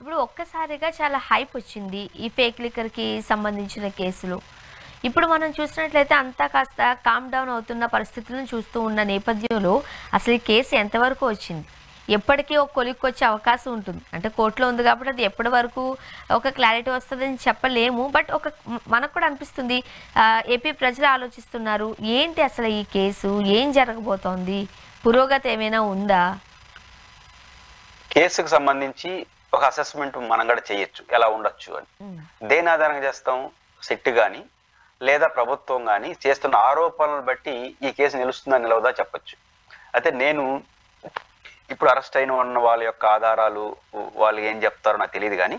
ఇప్పుడు ఒక్కసారిగా చాలా హైప్ వచ్చింది ఈ ఫేక్ లిక్కర్‌కి సంబంధించిన కేసులు. ఇప్పుడు మనం చూసినట్లయితే అంతా కాస్త కామ్ డౌన్ అవుతున్న పరిస్థితులను చూస్తూ ఉన్న నేపథ్యంలో అసలు ఈ కేసు ఎంతవరకు వచ్చింది? ఎప్పటికీ ఒక కొలిక్కొచ్చే అవకాశం ఉంటుంది. అంటే కోర్టులో ఉంది కాబట్టి అది ఎప్పటి వరకు ఒక క్లారిటీ వస్తదని చెప్పలేము. బట్ మనకు కూడా అనిపిస్తుంది ఏపీ ప్రజలు ఆలోచిస్తున్నారు. ఏంటి అసలు ఈ కేసు? ఏం జరగబోతోంది? పురోగతి ఏమైనా ఉందా? కేసుకు సంబంధించి ఒక అసెస్మెంట్ మనం కూడా చేయొచ్చు ఎలా ఉండొచ్చు అని. దేని ఆధారంగా చేస్తాం? సిట్ కానీ లేదా ప్రభుత్వం కానీ చేస్తున్న ఆరోపణలను బట్టి ఈ కేసు నిలుస్తుందా నిలవదా చెప్పొచ్చు. అయితే నేను ఇప్పుడు అరెస్ట్ అయిన ఉన్న వాళ్ళ యొక్క ఆధారాలు వాళ్ళు ఏం చెప్తారో నాకు తెలియదు, కానీ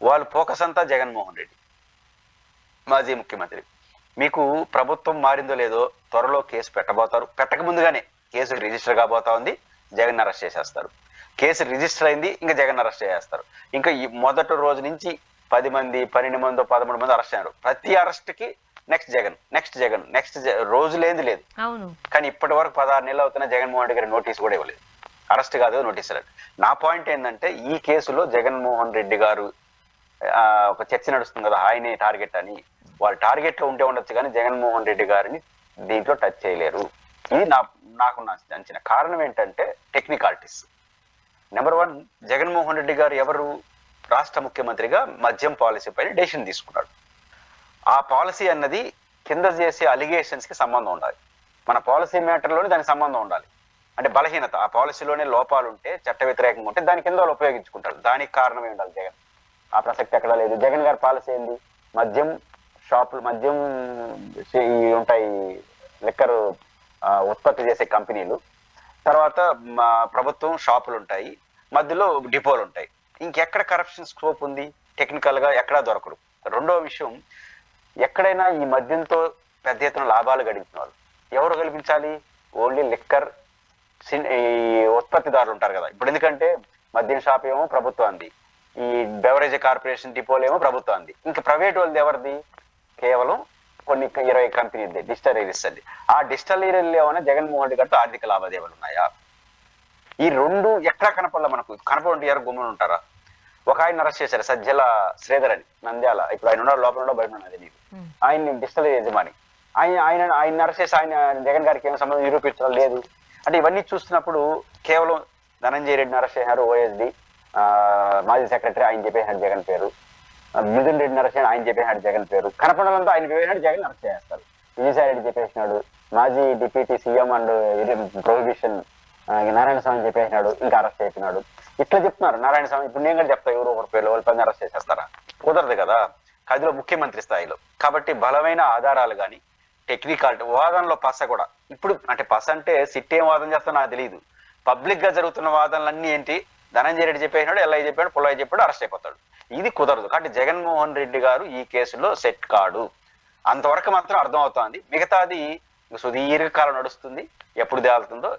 వాళ్ళు ఫోకస్ అంతా జగన్మోహన్ రెడ్డి మాజీ ముఖ్యమంత్రి. మీకు ప్రభుత్వం మారిందో లేదో త్వరలో కేసు పెట్టబోతారు. పెట్టక ముందుగానే కేసు రిజిస్టర్ కాబోతా ఉంది, జగన్ అరెస్ట్ చేసేస్తారు. కేసు రిజిస్టర్ అయింది, ఇంకా జగన్ అరెస్ట్ చేస్తారు. ఇంకా ఈ మొదటి రోజు నుంచి 10 మంది 12 మంది 13 మంది అరెస్ట్ అయ్యారు. ప్రతి అరెస్ట్ కి next Jagan next Jagan next రోజు లేదు. అవును. కానీ ఇప్పటి వరకు 16 నెలలు అవుతున్న జగన్మోహన్ రెడ్డి గారి నోటీస్ కూడా ఇవ్వలేదు. అరెస్ట్ కాదు, నోటీస్ ఇవ్వలేదు. నా పాయింట్ ఏంటంటే ఈ కేసులో జగన్మోహన్ రెడ్డి గారు ఒక చర్చ నడుస్తుంది కదా, ఆయనే టార్గెట్ అని. వాళ్ళు టార్గెట్ లో ఉంటే ఉండొచ్చు, కానీ జగన్మోహన్ రెడ్డి గారిని దీంట్లో టచ్ చేయలేరు. ఇది నాకు నచ్చిన కారణం ఏంటంటే టెక్నికాలిటీస్. నెంబర్ 1, జగన్మోహన్ రెడ్డి గారు ఎవరు? రాష్ట్ర ముఖ్యమంత్రిగా మద్యం పాలసీ పైన డెసిషన్ తీసుకున్నాడు. ఆ పాలసీ అన్నది కింద చేసే అలిగేషన్స్ కి సంబంధం ఉండాలి. మన పాలసీ మ్యాటర్లోనే దానికి సంబంధం ఉండాలి. అంటే బలహీనత ఆ పాలసీలోనే లోపాలు ఉంటే, చట్ట వ్యతిరేకంగా ఉంటే దాని కింద వాళ్ళు ఉపయోగించుకుంటారు. దానికి కారణమే ఉండాలి జగన్. ఆ ప్రసక్తి ఎక్కడా లేదు. జగన్ గారి పాలసీ ఏంది? మద్యం షాపులు, మద్యం ఉంటాయి, లిక్కర్ ఉత్పత్తి చేసే కంపెనీలు, తర్వాత ప్రభుత్వం షాపులు ఉంటాయి, మధ్యలో డిపోలు ఉంటాయి. ఇంకెక్కడ కరప్షన్ స్కోప్ ఉంది? టెక్నికల్ గా ఎక్కడా దొరకరు. రెండో విషయం, ఎక్కడైనా ఈ మద్యంతో పెద్ద ఎత్తున లాభాలు గడించిన వాళ్ళు ఎవరు కల్పించాలి? ఓన్లీ లిక్కర్ ఈ ఉత్పత్తిదారులు ఉంటారు కదా. ఇప్పుడు ఎందుకంటే మద్యం షాప్ ఏమో ప్రభుత్వాన్ని, ఈ బెవరేజ్ కార్పొరేషన్ డిపోలు ఏమో ప్రభుత్వాన్ని, ఇంకా ప్రైవేట్ వాళ్ళది ఎవరిది? కేవలం కొన్ని 20 కంపెనీది డిస్టరీస్ అది. ఆ డిస్టరీలు ఏమైనా జగన్మోహన్ రెడ్డి గారితో ఆర్థిక లావాదేవీలు ఉన్నాయా? ఈ రెండు ఎట్లా కనపడాల? మనకు కనపడి ఎవరు గుమ్మని ఉంటారా? ఒక ఆయన అరెస్ట్ చేశారు, సజ్జల శ్రీధర్ అని, నంద్యాల. ఇప్పుడు ఆయన ఉన్నాడు, లోపల బయట ఉన్నది నీకు. ఆయన్ని డిజిటల్ యజమాని. ఆయన అరెస్ట్ చేసి ఆయన జగన్ గారికి ఏమో సంబంధం నిరూపించడం లేదు. అంటే ఇవన్నీ చూస్తున్నప్పుడు కేవలం ధనంజయ రెడ్డిని అరెస్ట్ చేశారు, ఓఎస్డి మాజీ సెక్రటరీ, ఆయన చెప్పేసాడు జగన్ పేరు. మిథున్ రెడ్డిని అరెస్ట్ చేశాడు, ఆయన చెప్పేసాడు జగన్ పేరు. కనపడంతో ఆయన చెప్పేసాడు, జగన్ అరెస్ట్ చేస్తారు. విజయసాయి రెడ్డి చెప్పేసినాడు, మాజీ deputy CM and prohibition Narayana Swamy చెప్పేసినాడు, ఇంకా అరెస్ట్ అయిపోయినాడు. ఇట్లా చెప్తున్నారు నారాయణ స్వామి. ఇప్పుడు నేను కూడా చెప్తా, ఎవరు ఒకరి పేర్లు వాళ్ళ పని అరెస్ట్ చేసేస్తారా? కుదరదు కదా, కదిలో ముఖ్యమంత్రి స్థాయిలో. కాబట్టి బలమైన ఆధారాలు కానీ టెక్నికాలిటీ, వాదనలో పస కూడా. ఇప్పుడు అంటే పస అంటే సిట్ ఏం వాదన చేస్తా నాకు తెలియదు. పబ్లిక్ గా జరుగుతున్న వాదనలన్నీ ఏంటి? ధనంజయ రెడ్డి చెప్పేసినాడు, ఎల్ఐ చెప్పాడు, పుల్లయ్య చెప్పాడు, అరెస్ట్ అయిపోతాడు. ఇది కుదరదు. కాబట్టి జగన్మోహన్ రెడ్డి గారు ఈ కేసులో సెట్ కాడు. అంతవరకు మాత్రం అర్థం అవుతోంది. మిగతాది సుదీర్ఘకాలం నడుస్తుంది. ఎప్పుడు తేలుతుందో